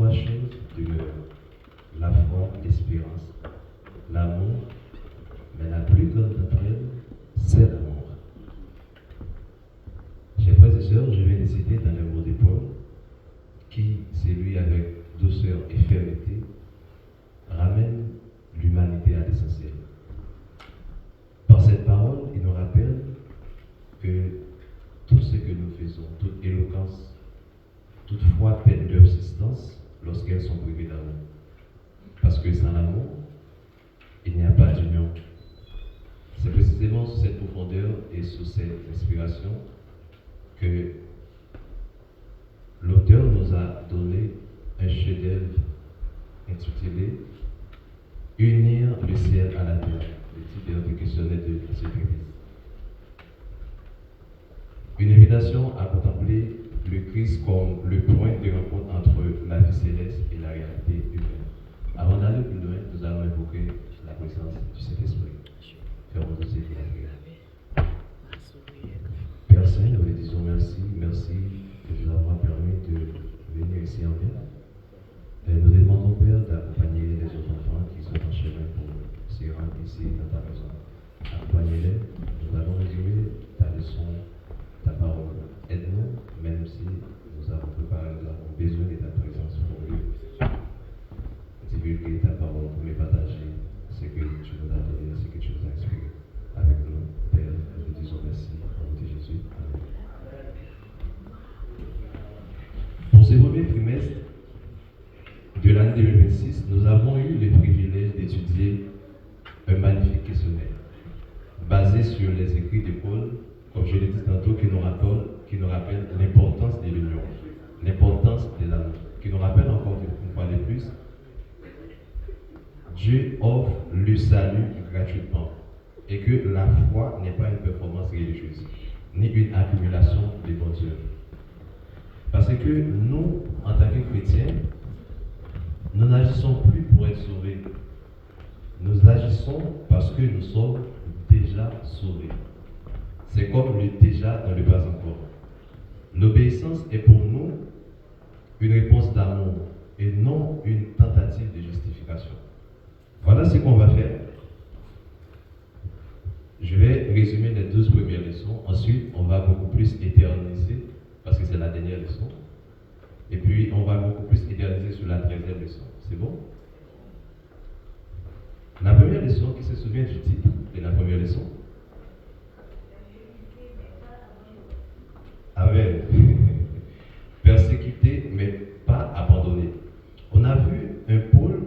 trois choses demeurent. La foi, l'espérance, l'amour, mais la plus grande d'entre elles, c'est l'amour. Chers frères et sœurs, je vais les citer dans le mot de Paul, qui, c'est lui avec douceur et fermeté, ramène l'humanité à l'essentiel. Par cette parole, il nous rappelle que tout ce que nous faisons, toute éloquence, toute foi perd leur substance lorsqu'elles sont privées d'amour. Parce que sans l'amour, il n'y a pas d'union. C'est précisément sous cette profondeur et sous cette inspiration que l'auteur nous a donné un chef-d'œuvre intitulé Unir le ciel à la terre, le titre de notre questionnaire de cette église. Une invitation à contempler le Christ comme le point de rencontre entre la vie céleste et la réalité humaine. Avant d'aller plus loin, nous allons invoquer la présence du Saint-Esprit. Fermons nos yeux et la prière. Père Saint, nous vous disons merci, merci de nous avoir permis de venir ici en ville. Nous demandons, Père, d'accompagner les autres enfants qui sont en chemin pour se rendre ici dans ta maison. Accompagnez-les. Nous allons résumer ta leçon, ta parole. Aide-nous, même si nous avons préparé, nous avons besoin de ta présence pour divulguer ta parole, pour les partager ce que tu nous as donné, ce que tu nous as inspiré. Avec nous, Père, nous te disons merci au nom de Jésus. Amen. Pour ce premier trimestre de l'année 2026, nous avons eu le privilège d'étudier un magnifique questionnaire basé sur les écrits de Paul, comme je l'ai dit tantôt, qui nous rappelle l'importance de l'union, l'importance de l'amour, qui nous rappelle encore une fois de plus, Dieu offre le salut gratuitement et que la foi n'est pas une performance religieuse, ni une accumulation de bonnes œuvres. Parce que nous, en tant que chrétiens, nous n'agissons plus pour être sauvés. Nous agissons parce que nous sommes déjà sauvés. C'est comme le déjà dans le pas encore. L'obéissance est pour nous une réponse d'amour et non une tentative de justification. Voilà ce qu'on va faire. Je vais résumer les 12 premières leçons. Ensuite, on va beaucoup plus éterniser, parce que c'est la dernière leçon. Et puis, on va beaucoup plus éterniser sur la 13e leçon. C'est bon? La première leçon, qui se souvient du titre de la première leçon? Amen. Persécuté, mais pas abandonné. On a vu un Paul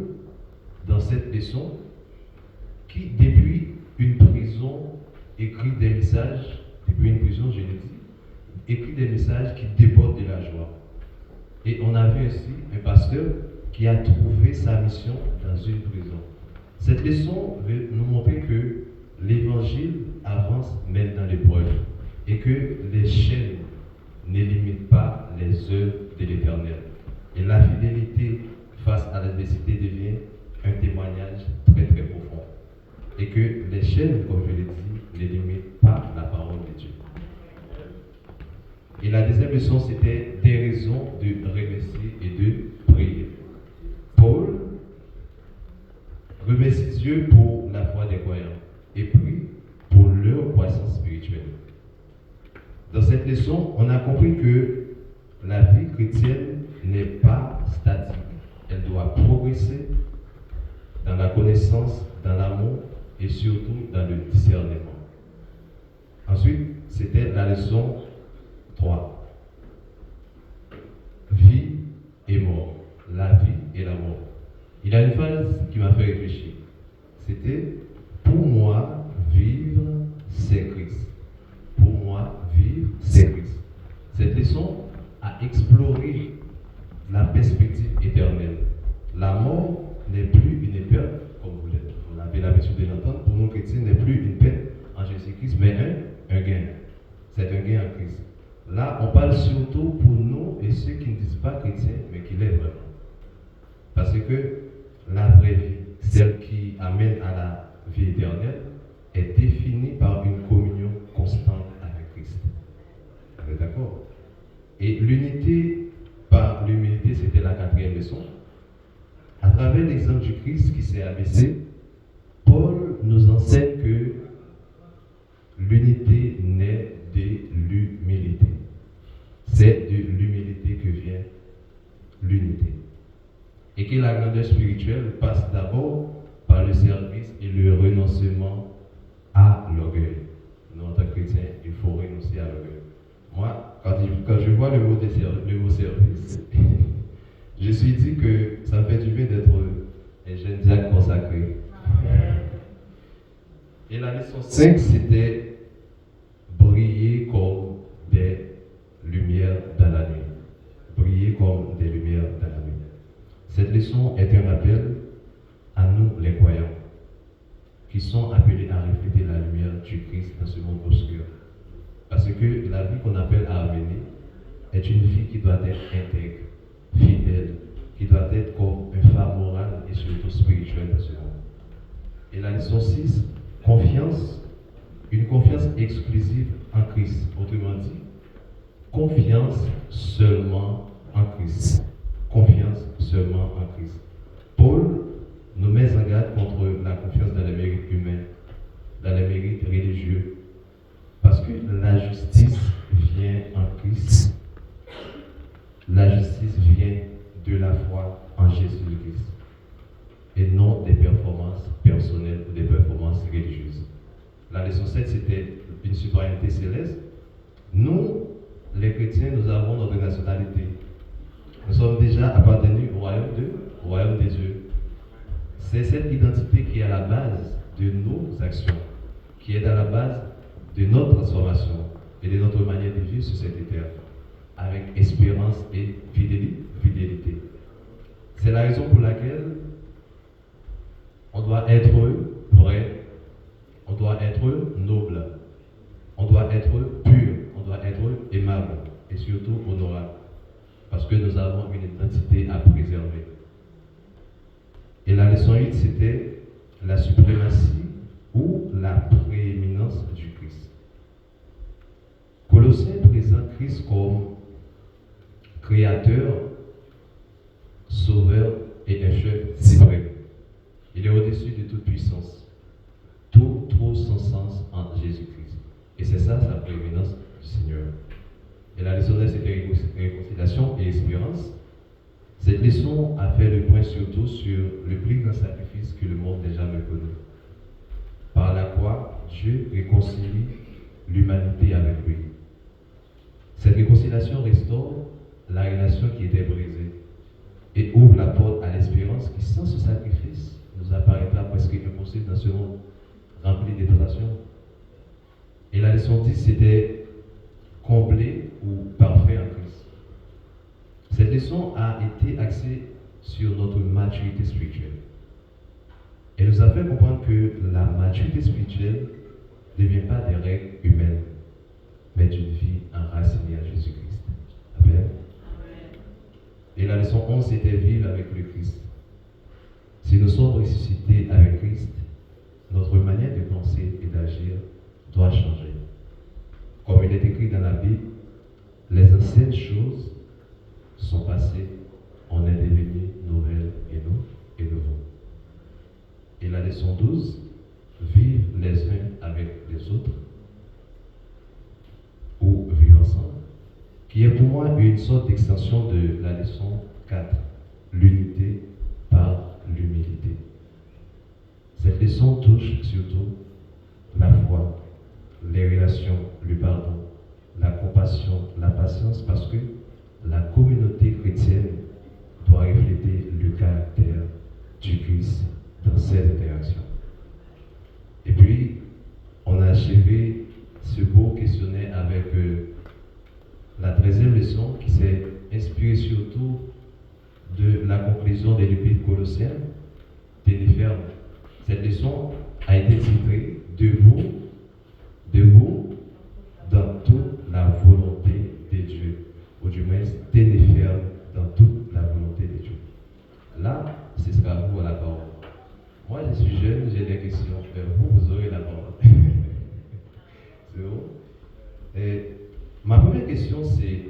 dans cette leçon qui, depuis une prison, écrit des messages, depuis une prison, je l'ai dit, écrit des messages qui débordent de la joie. Et on a vu aussi un pasteur qui a trouvé sa mission dans une prison. Cette leçon veut nous montrer que l'évangile avance même dans l'épreuve et que les chaînes n'élimitent pas les œuvres de l'Éternel. Et la fidélité face à l'adversité devient un témoignage très très profond. Et que les chaînes, comme je l'ai dit, n'élimitent pas la parole de Dieu. Et la deuxième leçon, c'était des raisons de remercier et de prier. Paul remercie Dieu pour la foi des croyants et prie pour leur croissance spirituelle. Dans cette leçon, on a compris que la vie chrétienne n'est pas statique. Elle doit progresser dans la connaissance, dans l'amour et surtout dans le discernement. Ensuite, c'était la leçon 3. Vie et mort. La vie et la mort. Il y a une phrase qui m'a fait réfléchir. C'était « Pour moi, vivre, c'est Christ. » Pour moi, vivre, c'est Christ. Cette leçon a exploré la perspective éternelle. La mort n'est plus une perte, comme vous l'avez l'habitude de l'entendre, pour nous chrétiens, n'est plus une perte en Jésus-Christ, mais un gain. C'est un gain en Christ. Là, on parle surtout pour nous et ceux qui ne disent pas chrétiens, mais qui l'est vraiment. Parce que la vraie vie, celle qui amène à la vie éternelle, est définie par une communion constante avec Christ. Vous êtes d'accord? Et l'unité par l'humilité, c'était la 4e leçon, à travers l'exemple du Christ qui s'est abaissé, Paul nous enseigne que l'unité naît de l'humilité. C'est de l'humilité que vient l'unité. Et que la grandeur spirituelle passe d'abord par le service et le renoncement à l'orgueil. Nous, en tant que chrétiens, il faut renoncer à l'orgueil. Moi, quand je vois le mot service, je suis dit que ça me fait du bien d'être un jeune diacre consacré. Et la leçon 5, c'était briller comme des lumières dans la nuit. Briller comme des lumières dans la nuit. Cette leçon est un rappel à nous, les croyants, qui sont appelés à refléter la lumière du Christ dans ce monde obscur. Parce que la vie qu'on appelle à mener est une vie qui doit être intègre, fidèle, qui doit être comme un phare moral et surtout spirituel dans ce monde. Et la leçon 6, confiance, une confiance exclusive en Christ. Autrement dit, confiance seulement en Christ. Confiance seulement en Christ. Paul nous met en garde contre la confiance dans les mérites humains, dans les mérites religieux. Parce que la justice vient en Christ. La justice vient de la foi en Jésus-Christ. Et non des performances personnelles ou des performances religieuses. La leçon 7, c'était une citoyenneté céleste. Nous, les chrétiens, nous avons notre nationalité. Nous sommes déjà appartenus au royaume des dieux. C'est cette identité qui est à la base de nos actions, qui est à la base de notre transformation et de notre manière de vivre sur cette terre, avec espérance et fidélité. C'est la raison pour laquelle on doit être vrai, on doit être noble, on doit être pur, on doit être aimable et surtout honorable, parce que nous avons une identité à préserver. Et la leçon 8, c'était la suprématie ou la prééminence du Christ. Colossiens présente Christ comme créateur, sauveur et un chef suprême. Il est au-dessus de toute puissance. Tout trouve son sens en Jésus-Christ. Et c'est ça sa prééminence du Seigneur. Et la leçon 9, c'était réconciliation et espérance. Cette leçon a fait le point surtout sur le plus grand sacrifice que le monde n'ait jamais connu. Par la croix, Dieu réconcilie l'humanité avec lui. Cette réconciliation restaure la relation qui était brisée et ouvre la porte à l'espérance qui, sans ce sacrifice, nous apparaîtra presque impossible dans ce monde rempli de tentations. Et la leçon 10, c'était comblé ou parfait en Christ. Cette leçon a été axée sur notre maturité spirituelle. Elle nous a fait comprendre que la maturité spirituelle ne vient pas des règles humaines, mais d'une vie enracinée à Jésus-Christ. Amen. Et la leçon 11, c'était vivre avec le Christ. Si nous sommes ressuscités avec Christ, notre manière de penser et d'agir doit changer. Comme il est écrit dans la Bible, les anciennes choses sont passées, on est devenu nouvelles et nouveaux. Et la leçon 12, vivre les uns avec les autres, ou vivre ensemble, qui est pour moi une sorte d'extension de la leçon 4, l'unité par l'humilité. Cette leçon touche surtout la foi, les relations, le pardon, la compassion, la patience, parce que la communauté chrétienne doit refléter le caractère du Christ dans ses interactions. Et puis, on a achevé ce beau questionnaire avec la 13e leçon qui s'est inspirée surtout de la conclusion de l'Épître Colossiens, tenez ferme. Cette leçon a été titrée Debout dans toute la volonté de Dieu. Ou du moins, tenez ferme dans toute la volonté de Dieu. Là, ce sera vous à la parole. Moi, je suis jeune, j'ai des questions. Mais vous aurez la parole. C'est bon? Et ma première question, c'est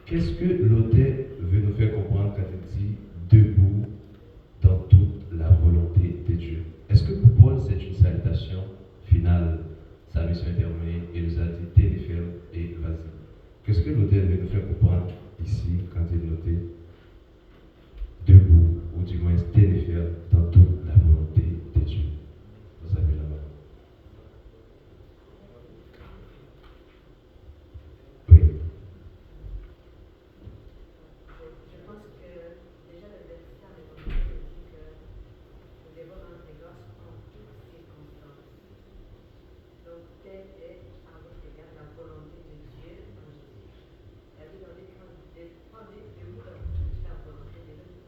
qu'est-ce que l'auteur veut nous faire comprendre quand il il nous a dit tenez ferme et vas-y. Qu'est-ce que l'auteur veut nous faire comprendre ici quand il notait debout, ou du moins tenez ferme dans toute la volonté de Dieu? Vous avez la main. Oui. Je pense que déjà le verset avec le dit que nous devons rendre grâce en toutes circonstances. Donc, telle est à votre égard la volonté de Dieu en Jésus. Elle dit dans les camps dépendez de vous dans toute la volonté de Dieu.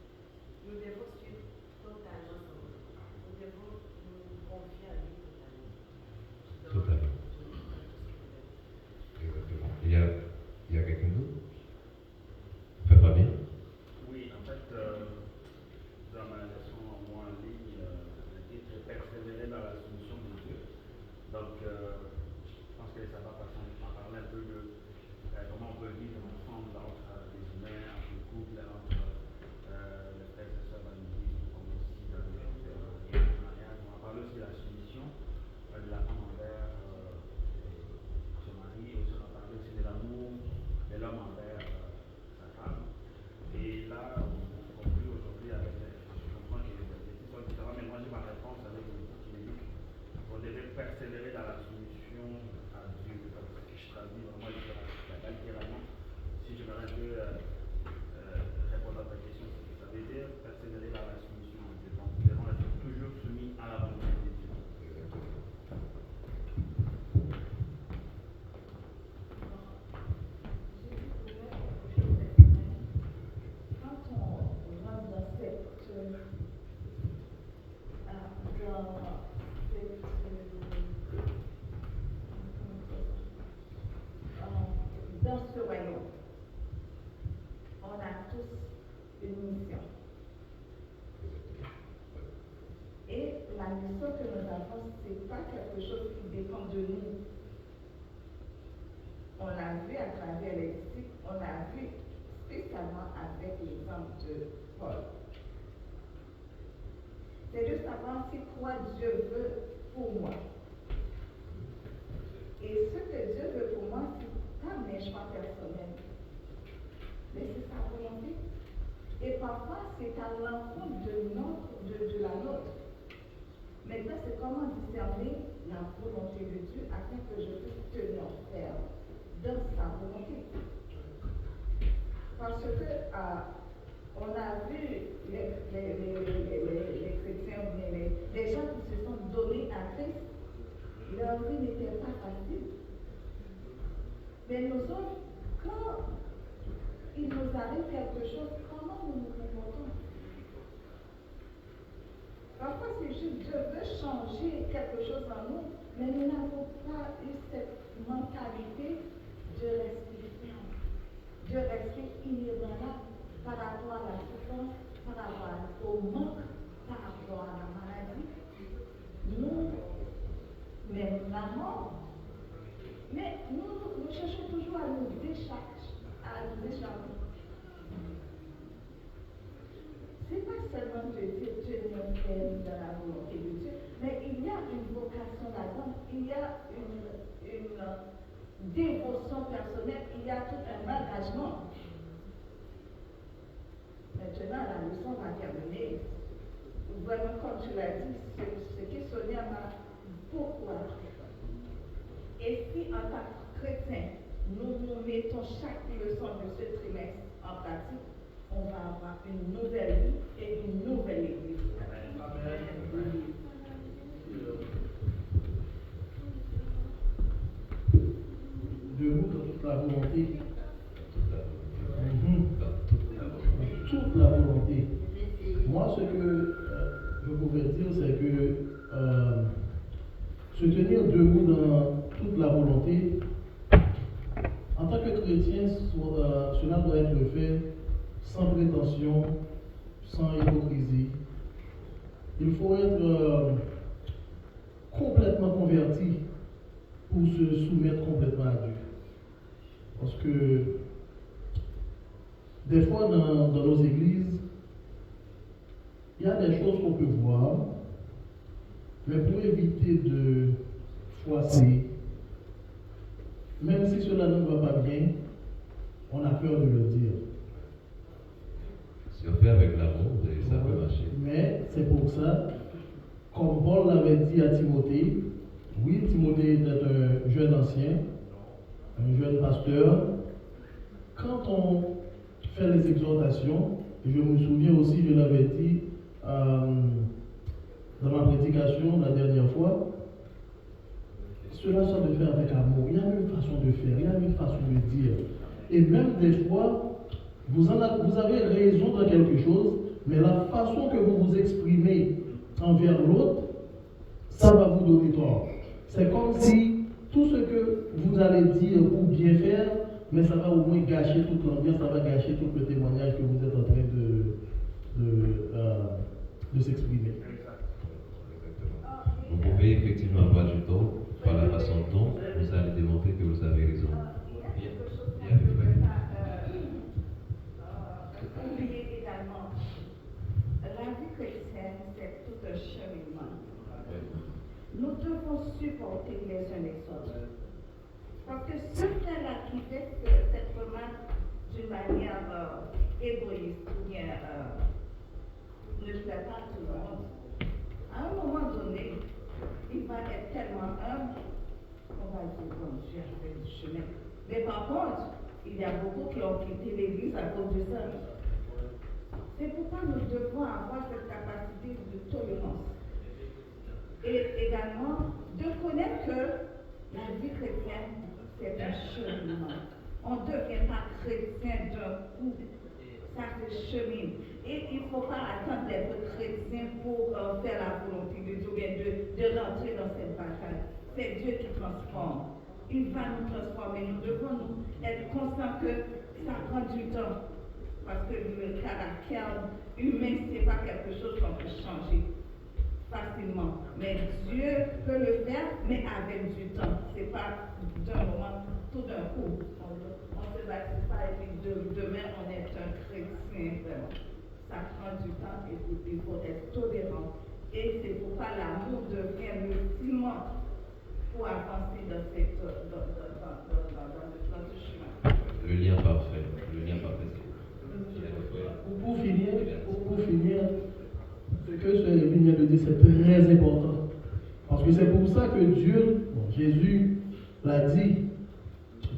Nous devons suivre totalement son volonté. Nous devons nous confier à lui totalement. Totalement. Exactement. Il y a quelqu'un d'autre? Frère Fabien? Oui, en fait, dans ma leçon moi en ligne, le titre est persévérer dans la solution de Dieu. Donc, je pense que ça va parler un peu de comment on peut vivre ensemble entre les humains, entre le couple, entre les frères et sœurs dans l'église, comme aussi dans le mariage. On va parler aussi de la soumission de la femme envers son mari, aussi on va parler aussi de l'amour de l'homme envers sa femme. Et là, on conclut aujourd'hui avec, je comprends que les questions sont différentes, mais moi j'ai ma réponse avec le titre qui dit qu'on devait persévérer dans la soumission à Dieu. Donc, je traduis vraiment littéralement. Si je me un peu répondre à ta question, ça veut dire persévérer dans la soumission à Dieu. Donc, nous devons être toujours soumis à la volonté de Dieu. Dans ce royaume, on a tous une mission. Et la mission que nous avons, ce n'est pas quelque chose qui dépend de nous. On l'a vu à travers les disciples, on l'a vu spécialement avec l'exemple de Paul. C'est de savoir c'est quoi Dieu veut pour moi. Et ce que Dieu veut pour moi, c'est pas mes choix personnels, mais c'est sa volonté. Et parfois, c'est à l'encontre de la nôtre. Maintenant, c'est comment discerner la volonté de Dieu afin que je puisse tenir ferme dans sa volonté. Parce que on a vu les chrétiens, les gens qui se sont donnés à Christ, leur vie n'était pas facile. Mais nous autres, quand il nous arrive quelque chose, comment nous nous comportons? Parfois, c'est juste Dieu veut changer quelque chose en nous, mais nous n'avons pas eu cette mentalité de rester ferme, de rester inébranlable par rapport à la souffrance, par rapport au manque, par rapport à la maladie. Nous, même la mort. Mais nous cherchons toujours à nous décharger. Ce n'est pas seulement de dire tenir ferme dans la volonté de Dieu, mais il y a une vocation là-dedans, il y a une dévotion personnelle, il y a tout un engagement. Maintenant, la leçon va terminer. Vraiment, comme tu l'as dit, ce qui Sonia m'a beaucoup appris. Et si en tant que chrétien, nous mettons chaque leçon de ce trimestre en pratique, on va avoir une nouvelle vie et une nouvelle église. Debout dans toute la volonté. Toute la volonté. Moi, ce que je pouvais dire, c'est que se tenir debout dans toute la volonté, en tant que chrétien, cela doit être fait sans prétention, sans hypocrisie. Il faut être complètement converti pour se soumettre complètement à Dieu. Parce que des fois dans nos églises, il y a des choses qu'on peut voir, mais pour éviter de froisser, même si cela ne va pas bien, on a peur de le dire. Si on fait avec l'amour, ça peut marcher. Mais c'est pour ça, comme Paul l'avait dit à Timothée, oui, Timothée était un jeune ancien, un jeune pasteur. Quand on fait les exhortations, et je me souviens aussi, je l'avais dit dans ma prédication la dernière fois, cela soit de faire avec amour. Il y a une façon de faire, il y a une façon de dire. Et même des fois, vous avez raison dans quelque chose, mais la façon que vous vous exprimez envers l'autre, ça va vous donner tort. C'est comme si tout ce que vous allez dire ou bien faire, mais ça va au moins gâcher toute l'ambiance, ça va gâcher tout le témoignage que vous êtes en train de s'exprimer. Vous pouvez effectivement avoir du tort par la façon dont vous allez démontrer que vous avez raison. Oubliez également, la vie chrétienne, c'est tout un cheminement. Nous devons supporter les uns les autres. Parce que ce frère-là qui fait cette remarque d'une manière égoïste ou bien ne plaît pas à tout le monde, à un moment donné, il va être tellement humble qu'on va dire, bon, j'ai fait du chemin. Mais par contre, il y a beaucoup qui ont quitté l'église à cause de ça. C'est pourquoi nous devons avoir cette capacité de tolérance. Et également, de connaître que la vie chrétienne, c'est un cheminement. On ne devient pas chrétien d'un coup. Ça se chemine. Et il ne faut pas attendre d'être chrétien pour faire la volonté de Dieu, bien de rentrer dans cette bataille. C'est Dieu qui transforme. Il va nous transformer. Nous devons être conscients que ça prend du temps. Parce que le caractère humain, ce n'est pas quelque chose qu'on peut changer facilement. Mais Dieu peut le faire, mais avec du temps. Ce n'est pas d'un moment, tout d'un coup. On ne se bâtit pas et puis demain on est un chrétien vraiment. Ça prend du temps et il faut être tolérant. Et c'est pourquoi l'amour devient le ciment pour avancer dans ce chemin. Le lien parfait. Pour finir, ce que ce vient de dire, c'est très important. Parce que c'est pour ça que Dieu, Jésus l'a dit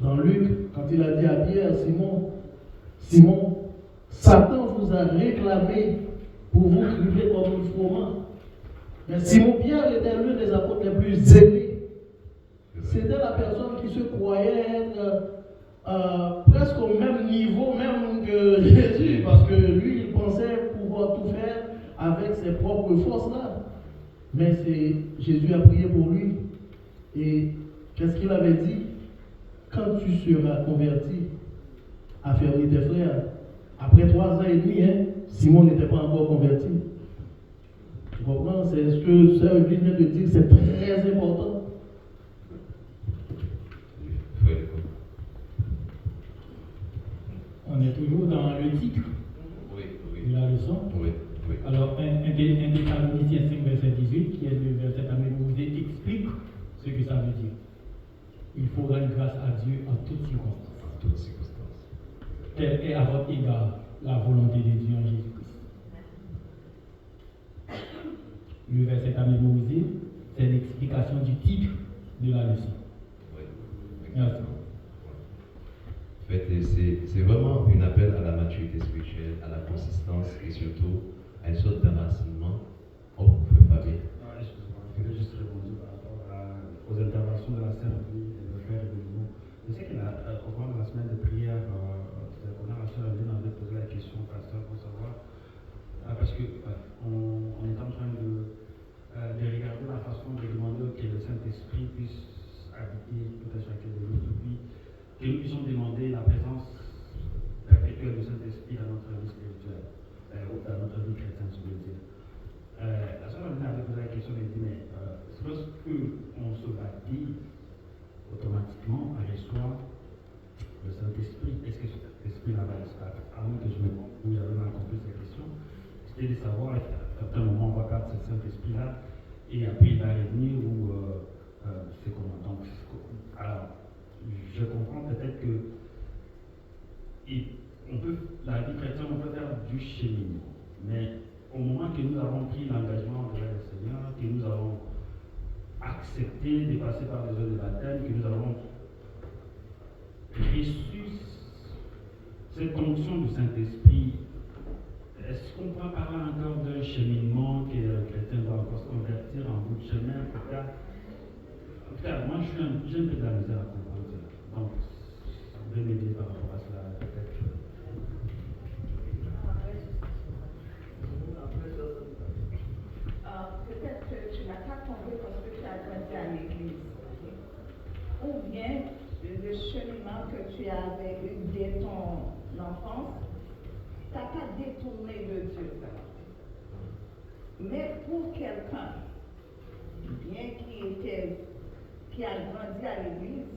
dans Luc, quand il a dit à Pierre, Simon, Satan vous a réclamé pour vous crier comme un froment. Mais Simon-Pierre était l'un des apôtres les plus aimés. C'était la personne qui se croyait être presque au même niveau même que Jésus, parce que lui, il pensait pouvoir tout faire avec ses propres forces-là. Mais Jésus a prié pour lui. Et qu'est-ce qu'il avait dit? Quand tu seras converti, affermis tes frères. Après 3 ans et demi, Simon n'était pas encore converti. Tu comprends? C'est ce que Sœur vient de dire, c'est très important. On est toujours dans le titre de la leçon. Alors, 1 Thessaloniciens 5, verset 18, qui est le verset à mémoriser, explique ce que ça veut dire. Il faut rendre grâce à Dieu en toutes circonstances. Telle est à votre égard la volonté de Dieu en Jésus-Christ. Le verset à mémoriser, c'est l'explication du titre de la leçon. Merci. En fait, c'est vraiment un appel à la maturité spirituelle, à la consistance et surtout à une sorte d'enracinement. Oh, frère Fabien. Excusez-moi, je voulais juste répondre par rapport aux interventions de la sœur et de frère et de nous. Je sais qu'au cours de la semaine de prière, on avait posé la question au pasteur pour savoir, parce qu'on est en train de regarder la façon de demander que le Saint-Esprit puisse habiter tout à chacun de nous, puis que nous puissions demander la présence perpétuelle du Saint-Esprit dans notre vie spirituelle, ou dans notre vie chrétienne, je veux dire. La sœur avait posé la question, elle dit, mais lorsqu'on se baptise, automatiquement, on reçoit le Saint-Esprit. Est-ce que cet esprit-là va disparaître? À moins que j'avais mal compris cette question. C'était de savoir, à un moment, on va perdre ce Saint-Esprit-là, et après il va revenir, ou c'est comment? Donc, alors, je comprends peut-être que la vie chrétienne, on peut faire du cheminement. Mais au moment que nous avons pris l'engagement envers le Seigneur, que nous avons accepté de passer par les eaux de baptême, que nous avons reçu cette onction du Saint-Esprit, est-ce qu'on peut parler encore d'un cheminement que le chrétien doit encore se convertir en bout de chemin? En tout cas, moi j'ai un peu de la misère à comprendre cela. Donc, vous pouvez m'aider par rapport à cela peut-être. Peut-être que tu n'as pas compris parce que tu as grandi à l'église. Ou bien le cheminement que tu avais eu dès ton enfance, tu n'as pas détourné de Dieu. Mais pour quelqu'un, bien qui a grandi à l'église,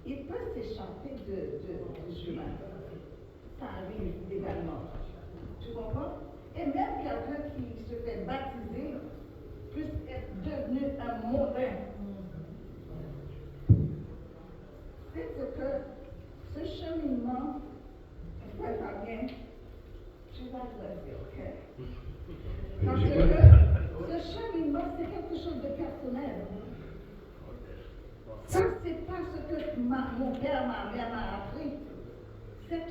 il peut s'échapper du chemin. Ça arrive également. Tu comprends? Et même quelqu'un qui se fait baptiser peut être devenu un mauvais. C'est ce que ce cheminement, frère Fabien, tu vas le dire, ok? Parce que ce cheminement, c'est quelque chose de personnel. Ça, c'est pas ce que mon père, ma mère m'a appris. C'est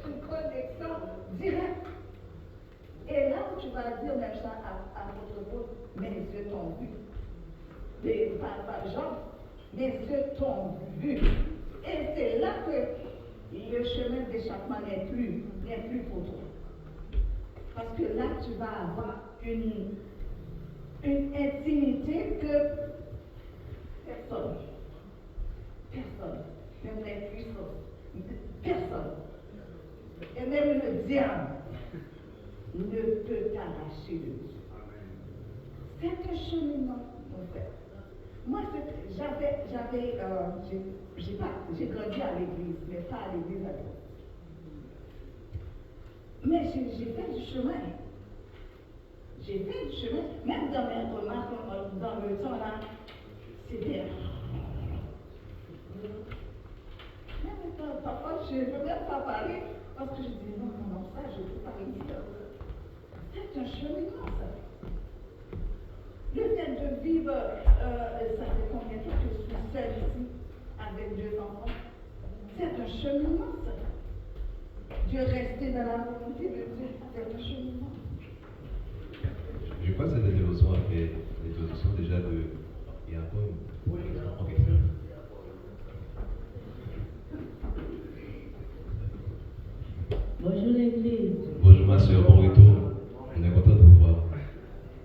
une connexion directe. Et là où tu vas dire même ça à votre groupe, mes yeux t'ont vu. Mais pas Jean, mes yeux t'ont vu. Et c'est là que le chemin d'échappement n'est plus pour toi. Parce que là, tu vas avoir une intimité que personne, même les puissants, personne, et même le diable ne peut t'arracher de Dieu. C'est un cheminement, mon frère. Moi, j'ai grandi à l'église, mais pas à l'église adventiste. Mais j'ai fait du chemin. Même dans mes remarques, dans le temps là, c'était. Même parfois, je ne veux même pas parler parce que je dis non, ça, je ne peux pas le dire. C'est un cheminement, ça. Le fait de vivre, ça fait combien de temps que je suis seule ici, avec 2 enfants? C'est un cheminement, ça. De rester dans la volonté de Dieu, c'est un cheminement. Je crois que cette dévotion a fait l'introduction déjà de. Il y a encore une. Oui, ok. Bonjour l'église. Bonjour ma soeur, bon retour. On est content de vous voir.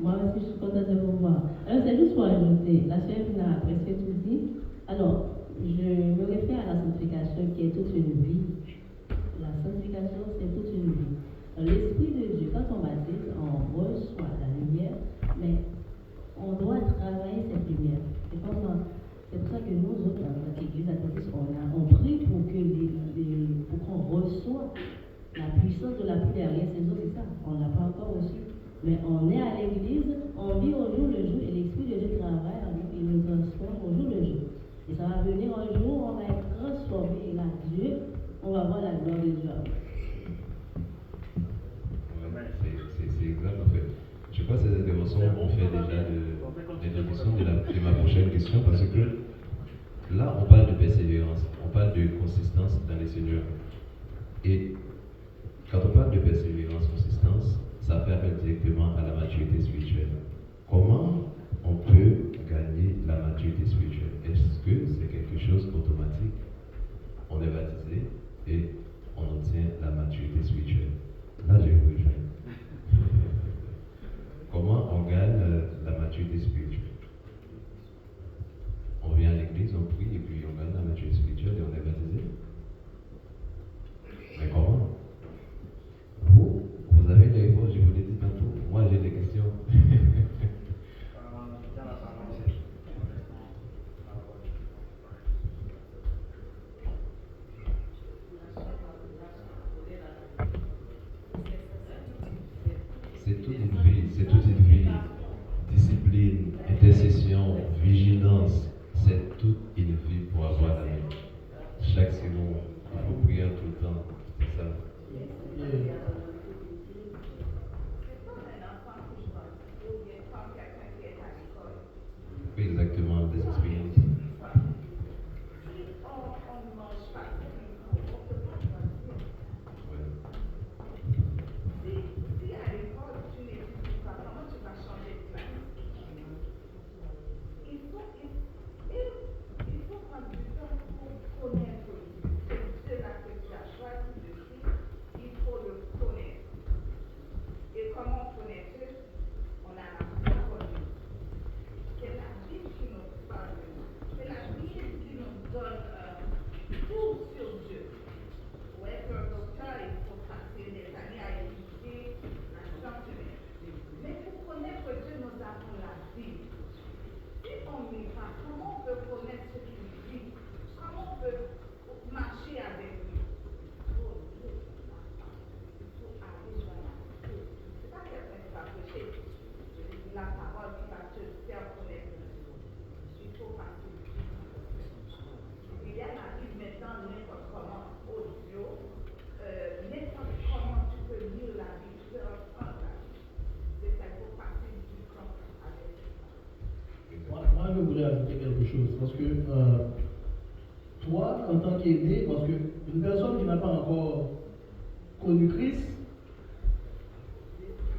Moi aussi je suis contente de vous voir. Alors c'est juste pour ajouter, la soeur a presque tout dit. Alors, je me réfère à la sanctification qui est toute une vie. La sanctification, c'est toute une vie. L'Esprit de Dieu, quand on baptise, on reçoit la lumière, mais on doit travailler cette lumière. C'est pour ça que nous autres, en tant qu'Église adventiste, on prie pour qu'on reçoit la puissance de la prière. C'est ça, on ne l'a pas encore reçu. Mais on est à l'église, on vit au jour le jour, et l'Esprit de Dieu travaille en nous, il nous transforme au jour le jour. Et ça va venir un jour, on va être transformé, et là, Dieu, on va voir la gloire de Dieu. C'est exact en fait. Je crois que cette intervention, on fait déjà l'introduction de ma prochaine question parce que là, on parle de persévérance, on parle de consistance dans les Seigneurs. Et quand on parle de persévérance, consistance, ça fait appel directement à la maturité spirituelle. Comment on peut gagner la maturité spirituelle? Est-ce que c'est quelque chose d'automatique? On est baptisé et on obtient la maturité spirituelle. Là, je vous rejoins. Comment on gagne la maturité spirituelle? On vient à l'église, on prie et puis on gagne la maturité spirituelle et on est baptisé. Mais comment? Vous avez des réponses, je vous l'ai dit tantôt. Moi, j'ai des questions. C'est toute une vie. Discipline, intercession, vigilance, c'est toute une temps. C'est ça. Oui, exactement, des expériences. Moi, je voudrais ajouter quelque chose, parce que toi, en tant qu'aîné, parce qu'une personne qui n'a pas encore connu Christ,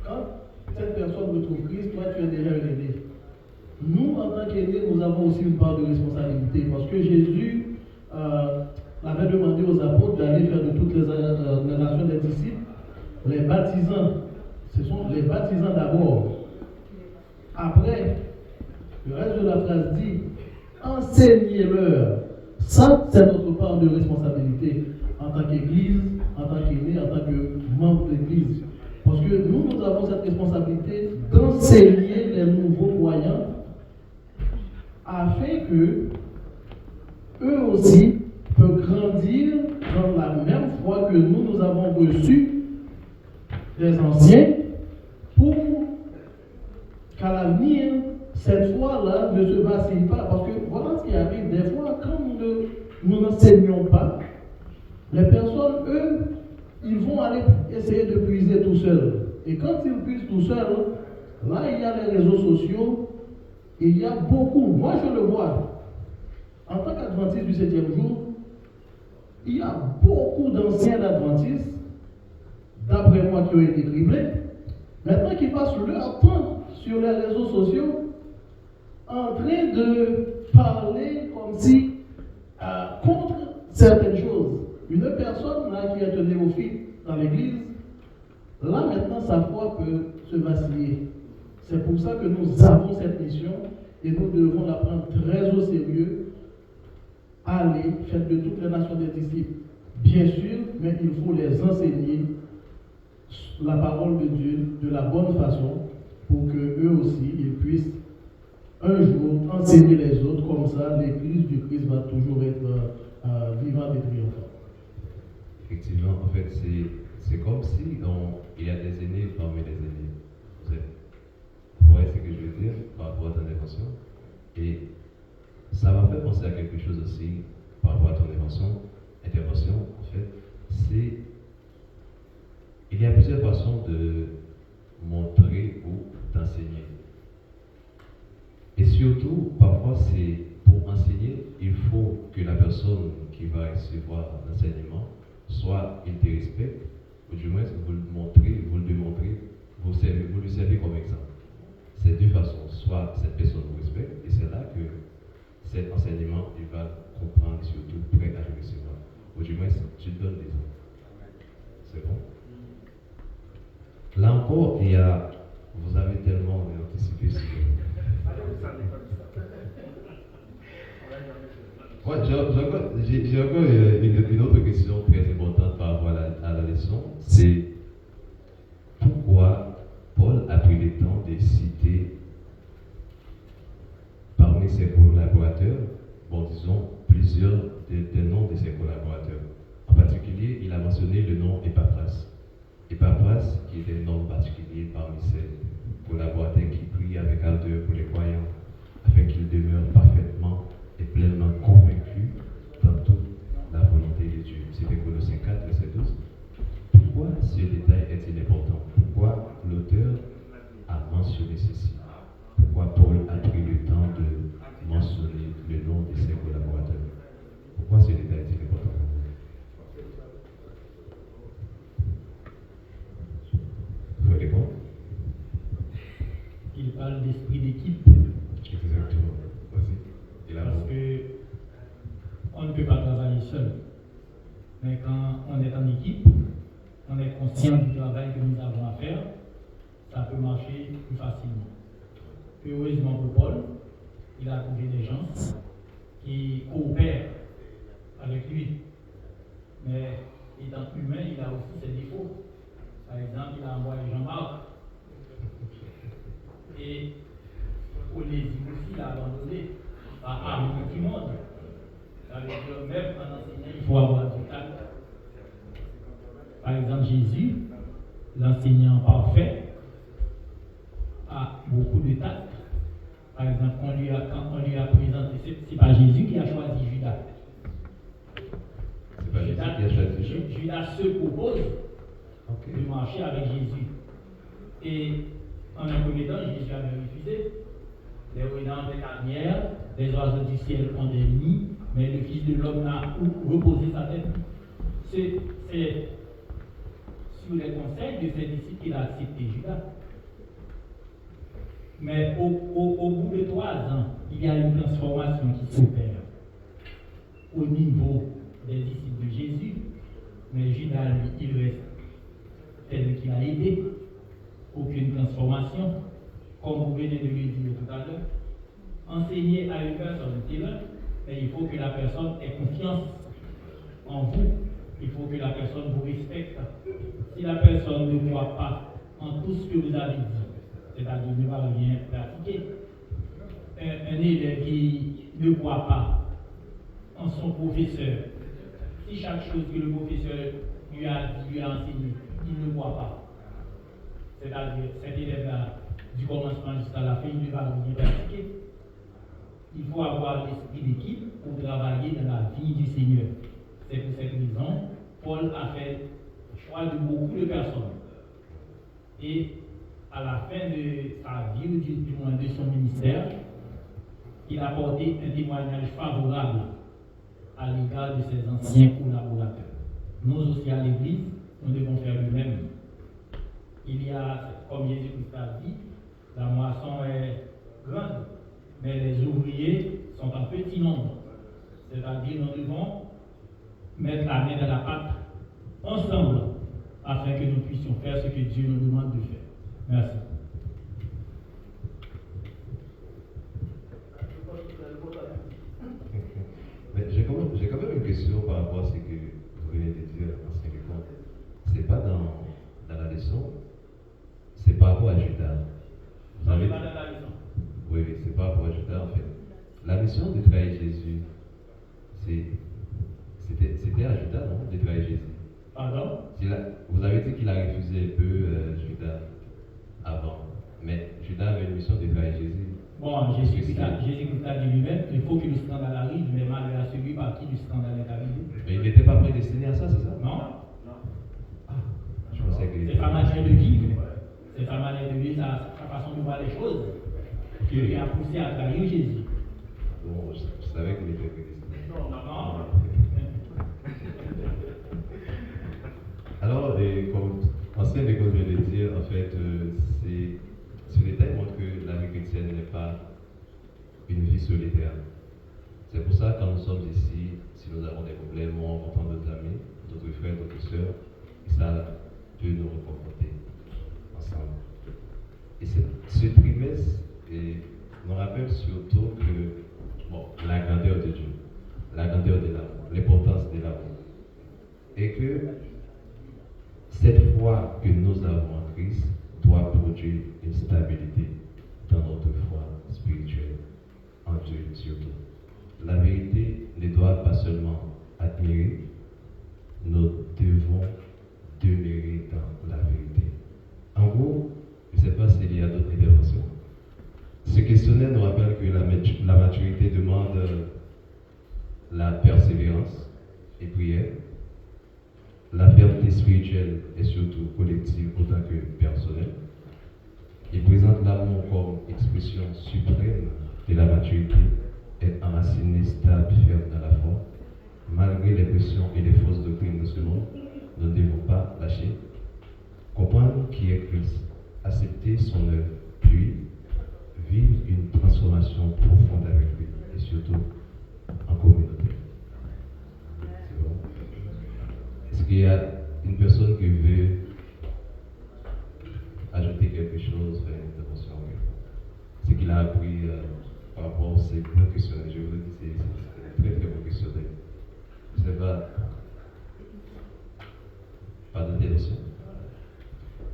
quand cette personne retrouve Christ, toi, tu es déjà un aîné. Nous, en tant qu'aînés, nous avons aussi une part de responsabilité, parce que Jésus avait demandé aux apôtres d'aller faire de toutes les nations des disciples, les baptisant. Ce sont les baptisants d'abord. Après, le reste de la phrase dit, enseignez-leur. Ça, c'est notre part de responsabilité en tant qu'Église, en tant qu'aîné, en tant que membre de l'Église. Parce que nous avons cette responsabilité d'enseigner les nouveaux croyants afin que eux aussi peuvent grandir dans la même foi que nous avons reçu des anciens pour qu'à l'avenir, cette foi-là ne se vacille pas. Parce que voilà ce qui arrive. Des fois, quand nous n'enseignons pas, les personnes, eux, ils vont aller essayer de puiser tout seuls. Et quand ils puisent tout seuls, là, il y a les réseaux sociaux, il y a beaucoup. Moi, je le vois. En tant qu'adventiste du 7e jour, il y a beaucoup d'anciens adventistes, d'après moi, qui ont été criblés, maintenant qui passent leur temps sur les réseaux sociaux en train de parler comme si contre certaines choses. Une personne là qui est un néophyte dans l'église, là maintenant sa foi peut se vaciller. C'est pour ça que nous avons cette mission et nous devons la prendre très au sérieux. Allez, faites de toutes les nations des disciples, bien sûr, mais il faut les enseigner la parole de Dieu de la bonne façon pour que eux aussi ils puissent un jour enseigner les autres. Comme ça, l'église du Christ va toujours être vivante et triomphante. Effectivement, en fait, c'est comme si il y a des aînés parmi les aînés. Vous voyez ce que je veux dire par rapport à ton intervention? Et ça m'a fait penser à quelque chose aussi par rapport à ton intervention, en fait, c'est il y a plusieurs façons de montrer ou d'enseigner. Et surtout, parfois, c'est pour enseigner, il faut que la personne qui va recevoir l'enseignement, soit il te respecte, ou du moins vous le montrez, vous le démontrez, vous le servez comme exemple. C'est deux façons. Soit cette personne vous respecte, et c'est là que cet enseignement, il va comprendre et surtout prêt à le recevoir. Ou du moins, tu donnes des exemples. C'est bon? Là encore, vous avez tellement anticipé sur... Ouais, j'ai encore une autre question très importante par rapport à la leçon. C'est pourquoi Paul a pris le temps de citer parmi ses collaborateurs, disons, plusieurs des noms de ses collaborateurs. En particulier, il a mentionné le nom Epaphras. Epaphras, qui est un nom particulier parmi ses collaborateurs qui prient avec ardeur pour les croyants, afin qu'ils demeurent parfaitement et pleinement convaincus dans toute la volonté de Dieu. C'était Colossiens 4, ceci. Pourquoi Paul a pris le temps de mentionner le nom de ses collaborateurs? Pourquoi ce détail est important? Vous répondre? Il parle d'esprit d'équipe. Exactement. Vas-y. Parce que on ne peut pas travailler seul. Mais quand on est en équipe, on est conscient du travail que nous avons à faire, ça peut marcher plus facilement. Heureusement pour Paul, il a trouvé des gens qui coopèrent avec lui. Mais étant humain, il a aussi ses défauts. Par exemple, il a envoyé Jean-Marc. Et Onésime aussi l'a abandonné à un petit monde. Ça veut dire même en enseignant, il faut avoir du tact. Par exemple, Jésus, l'enseignant parfait, a beaucoup de tact. Par exemple, quand on lui a présenté, c'est pas Jésus qui a choisi Judas. C'est pas Jésus qui a choisi Judas. Judas se propose de marcher avec Jésus. Et en un premier temps, Jésus avait refusé. Les renards des carnières, les oiseaux du ciel ont des nids, mais le Fils de l'homme n'a où reposer sa tête. C'est sous les conseils de ses disciples qu'il a accepté Judas. Mais au bout de 3 ans, il y a une transformation qui s'opère au niveau des disciples de Jésus. Mais Judas, lui, il reste tel qu'il a été. Aucune transformation. Comme vous venez de le dire tout à l'heure, enseigner à une personne, c'est là, mais il faut que la personne ait confiance en vous. Il faut que la personne vous respecte. Si la personne ne croit pas en tout ce que vous avez dit, c'est-à-dire ne va rien pratiquer, un élève qui ne croit pas en son professeur, si chaque chose que le professeur lui a enseigné, il ne croit pas, c'est-à-dire cet élève-là, du commencement jusqu'à la fin, il ne va rien pratiquer. Il faut avoir l'esprit d'équipe pour travailler dans la vie du Seigneur. C'est pour cette raison, Paul a fait le choix de beaucoup de personnes. Et à la fin de sa vie, ou du moins de son ministère, il a apporté un témoignage favorable à l'égard de ses anciens collaborateurs. Nous aussi à l'Église, nous devons faire le même. Il y a, comme Jésus-Christ a dit, la moisson est grande, mais les ouvriers sont en petit nombre. C'est-à-dire, nous devons mettre la main dans la pâte ensemble afin que nous puissions faire ce que Dieu nous demande de faire. Merci. Mais j'ai quand même une question par rapport à ce que vous venez de dire en ce qui compte. C'est pas dans la leçon, c'est par rapport à Judas. Vous avez pas dans la leçon. Oui, c'est par rapport à Judas en fait. La mission de trahir Jésus, c'était à Judas, non, de trahir Jésus. Pardon? Vous avez dit qu'il a refusé un peu Judas avant, mais Judas avait une mission de trahir Jésus. Bon, Jésus-Christ a dit lui-même, il faut que le scandale arrive, mais malgré à celui par qui le scandale est arrivé. Mais il n'était pas prédestiné à ça, c'est ça? Non? Ah, je pensais que... C'est sa manière de vivre, c'est sa manière de vivre, sa façon de voir les choses, qui lui a poussé à trahir Jésus. Bon, je savais qu'il était prédestiné. Non. Alors, comme ancien école vient de dire, en fait, ce détail montre que la vie chrétienne n'est pas une vie solitaire. C'est pour ça, quand nous sommes ici, si nous avons des problèmes, on rencontre nos amis, d'autres frères, d'autres sœurs, et ça peut nous reconforter ensemble. Et ce trimestre nous rappelle surtout que la grandeur de Dieu, la grandeur de l'amour, l'importance de l'amour. Et que cette foi que nous avons en Christ doit produire une stabilité dans notre foi spirituelle, en Dieu surtout. La vérité ne doit pas seulement admirer, nous devons demeurer dans la vérité. En gros, je ne sais pas s'il y a d'autres interventions. Ce questionnaire nous rappelle que la maturité demande la persévérance et prière, la fermeté spirituelle et surtout collective autant que personnelle, Il présente l'amour comme expression suprême de la maturité et enraciné, stable, ferme dans la foi. Malgré les pressions et les fausses doctrines de ce monde, nous ne devons pas lâcher. Comprendre qui est Christ, accepter son œuvre, puis vivre une transformation profonde avec lui et surtout en communauté. C'est bon? Est-ce qu'il y a une personne qui veut ajouter quelque chose, faire une intervention? Ce qu'il a appris par rapport à ces bons questionnaires, je vous le dis, c'est très très bon questionnaire. Je ne sais pas d'intervention.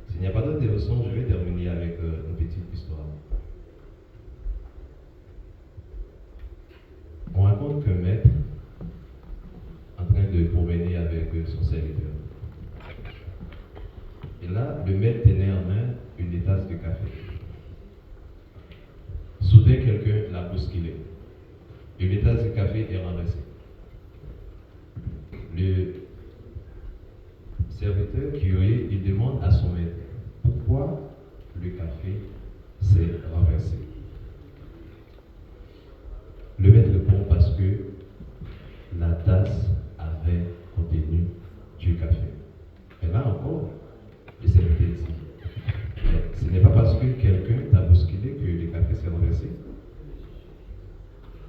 S'il n'y a pas d'intervention, je vais terminer avec une petite histoire. On raconte qu'un maître, en train de promener avec son serviteur. Et là, le maître tenait en main une tasse de café. Soudain, quelqu'un l'a bousculé. Et la tasse de café est renversée. Le serviteur curieux, il demande à son maître pourquoi le café s'est renversé. Le maître répond parce que la tasse avait contenu du café. Et là encore, le serviteur dit, ce n'est pas parce que quelqu'un t'a bousculé que le café s'est renversé.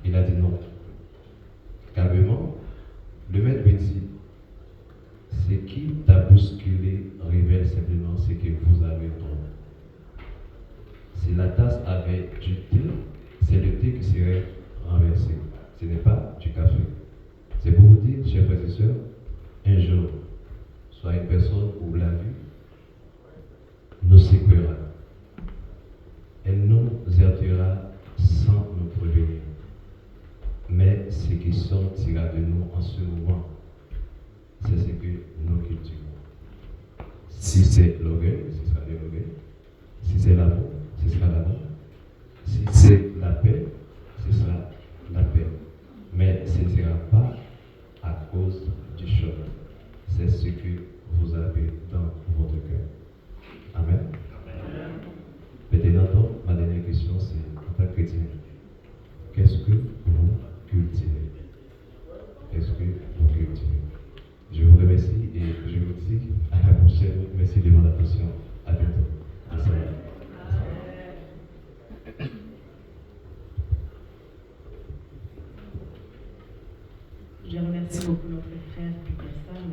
Il a dit non. Calmement, le maître lui dit, ce qui t'a bousculé révèle simplement ce que vous avez tombé. Si la tasse avait du thé, c'est le thé qui serait renversé. Ce n'est pas du café. C'est pour vous dire, chers frères et sœurs, un jour, soit une personne ou la vie nous sécurisera. Elle nous aidera sans nous prévenir. Mais ce qui sortira de nous en ce moment, c'est ce que nous cultivons. Si c'est l'orgueil, ce sera de l'orgueil. Si c'est l'amour, ce sera l'amour. Si c'est la paix, ce sera la paix. Mais ce ne sera pas à cause du choc. C'est ce que vous avez dans votre cœur. Amen. Maintenant, ma dernière question, c'est en tant que chrétien, qu'est-ce que vous cultivez? Qu'est-ce que vous cultivez? Je vous remercie et je vous dis à la prochaine. Merci de votre attention. À bientôt. Merci. Je remercie beaucoup notre frère Peterson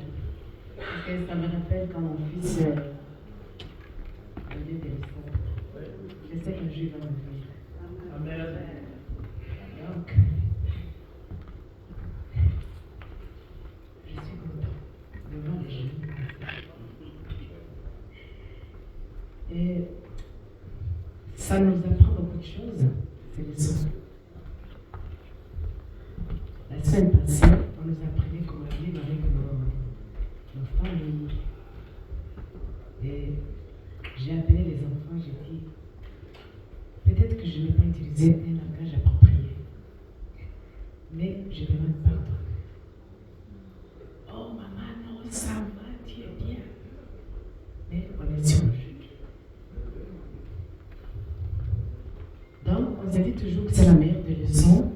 parce que ça me rappelle quand mon fils avait des leçons. Je sais qu'un jour il va me venir. Donc, je suis content de voir les jeunes. Et ça nous apprend beaucoup de choses, ces leçons. La semaine passée, on nous apprenait comment vivre avec nos familles. Et j'ai appelé les enfants, j'ai dit, peut-être que je n'ai pas utilisé un langage approprié, mais je demande pardon. Oh maman, non, ça va, tu es bien. Mais on est sur le jeu. Donc, on s'est dit toujours que c'est la meilleure des leçons.